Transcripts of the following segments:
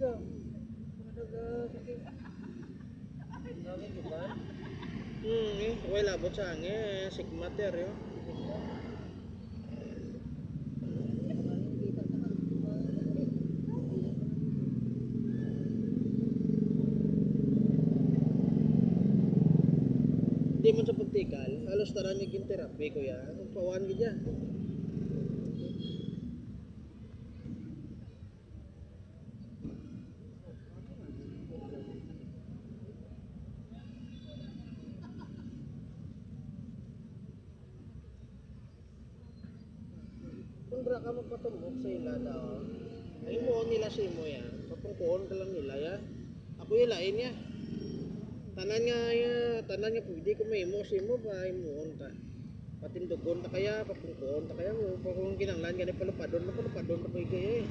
ka. Sakit. Lagi di ba? Wala labot sa angin, sigmater yo. Di man sa pagtikal, halos taran niya yung therapy ko ya. Pawan gid ya. Kung ka magpatumok sa ila daw, ay mo nila sa imo ya. Papungkuon ka lang nila ya. Ako ilain ya. Tanan nga pwede ko may imo sa imo ba imo ta. Patindugon ta kaya, papungkuon ta kaya mo kung kinanglan gani palupadon na pa kaya eh.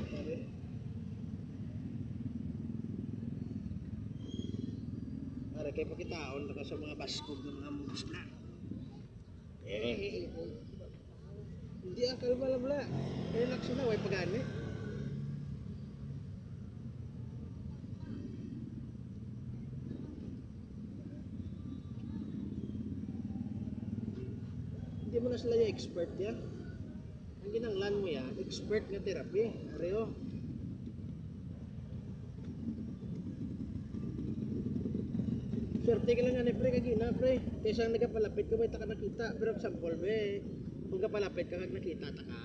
Para kay pakitaon ta sa mga baskog ng mga musla. Hindi akal malabla. Relax na way pagani. Hindi mo na sila yung expert ya. Ang ginanglan mo ya, expert nga therapy. Areo. Swerte ka lang nga pre kagina pre. Kaysa nagapalapit ka may taka nakita. Pero example be, kung kapalapit ka kag nakita taka,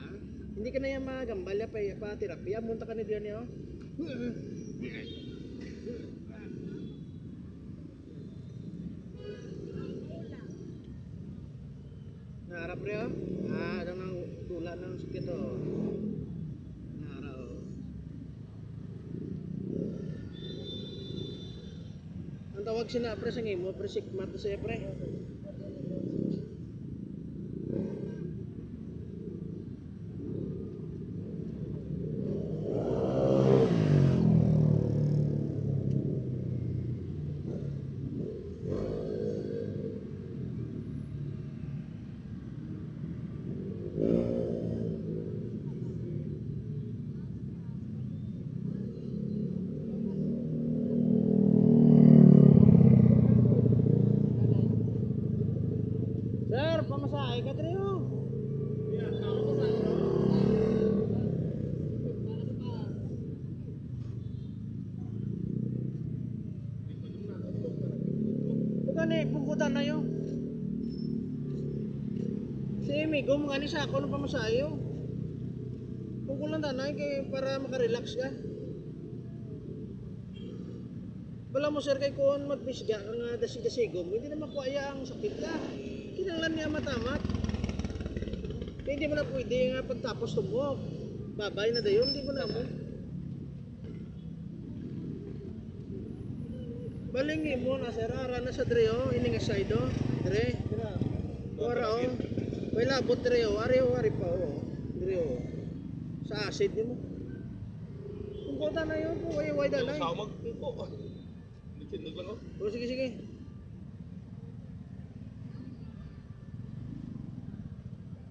hindi ka na yung magambal ya pa therapy. Munta ka na diyan yo. Naharap pre oh. Adang nang tula ng sakit oh. Naharap oh. Ang tawag sina pre sa ngimo, pre sigmat sa pre. Sir, pamasahe ka dre oh. Bukan eh, pungkutan na yun. Si Amigo, mga ni sa ako ng pamasahe oh. Pungkulan tanay kay para makarelax ka. Wala mo sir kay kung magbisga ka nga dasig-dasigom, hindi na makuaya ang sakit ka. Kinanglan niya matamat. Kaya hindi mo na pwede nga pagtapos tumok. Babay na dayon, hindi mo na mo. Balingin mo na sir, ara na sa dreo, ining aside o. Dre. Wara o. May labot dreo, ari pa o. Dreo. Sa acid din mo. Kung kota na yun, kung way da na. Samag po. Dikit lang oh. O sige.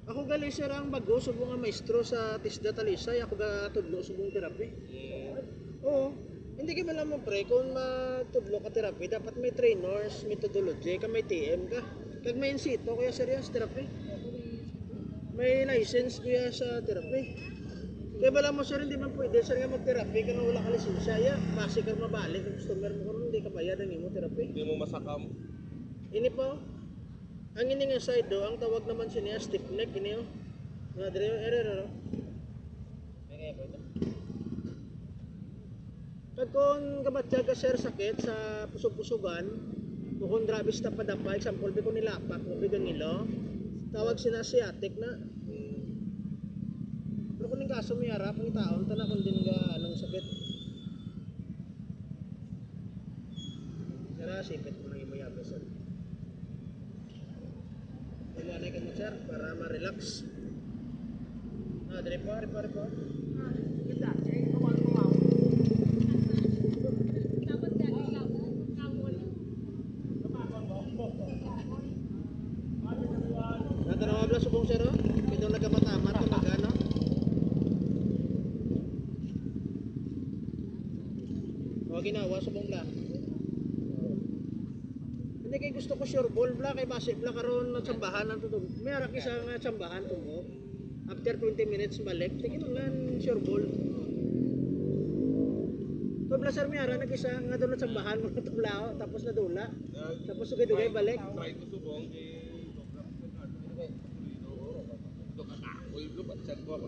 Ako gali sir ang bago subong nga maestro sa Tisda Talisay, ako ga tudlo subong therapy. Oo. Hindi ka man mo pre kung matudlo ka therapy, dapat may trainers, methodology, ka may TM ka. Kag may insito kaya serious therapy. May license kuya sa therapy. Kaya bala mo sir, hindi man pwede sir nga mag-therapy ka nga wala ka lisensya ya. Base ka mabalik ang customer mo karon hindi ka bayad ang imo therapy. Hindi mo masakam. Ini po. Ang ining side do, ang tawag naman siya stiff neck ini oh. Na dire error. Kaya po ito. Pag kung kabatya ka sir sakit sa pusog-pusugan, kung drabis na padapa, example bi ko nilapak, no bigang ilo, tawag sina sciatic na. Pero kung kaso may harap ang taon, tana kung din ga anong sakit. Sira sipit mo lang imo yabe sir. Ilanay ka mo sir para ma-relax. Dire po. Kita, kumaw. Natanaw abla subong sir oh. Kito nagkamatamat ka magano. ginawa sa buong lahat. Hindi kay gusto ko sure ball bla kay base bla karon na tsambahan ang tutog. May ara kisa nga tsambahan tumo. After 20 minutes balik, tingin lang sure ball. To bla sir may ara nagisa nga doon na tsambahan mo tublao tapos nadula. Tapos sugay-dugay balik. Try ko subong kay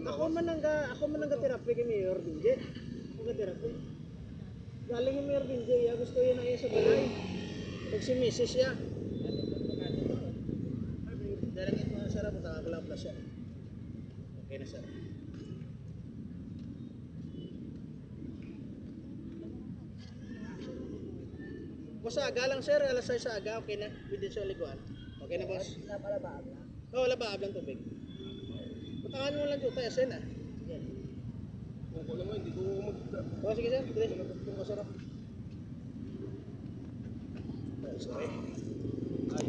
Ako man ang therapy kay Mayor Binje. Ako therapy. Galing kay Mayor Binje, ya gusto yun na iya sa balay. Pag si Mrs. ya. Dalangin mo sir, punta ka lang pala siya. Okay na sir. Boss, aga lang sir, alas 6 sa aga, okay na. Within sa liguan. Okay na boss? Napalabaab na. Oo, labaab lang tubig. Patangan mo lang dito, tayasin ah. kung ko naman, hindi ko magda. Oh, sige sir, bilis. Kung masarap. Sorry. Ay,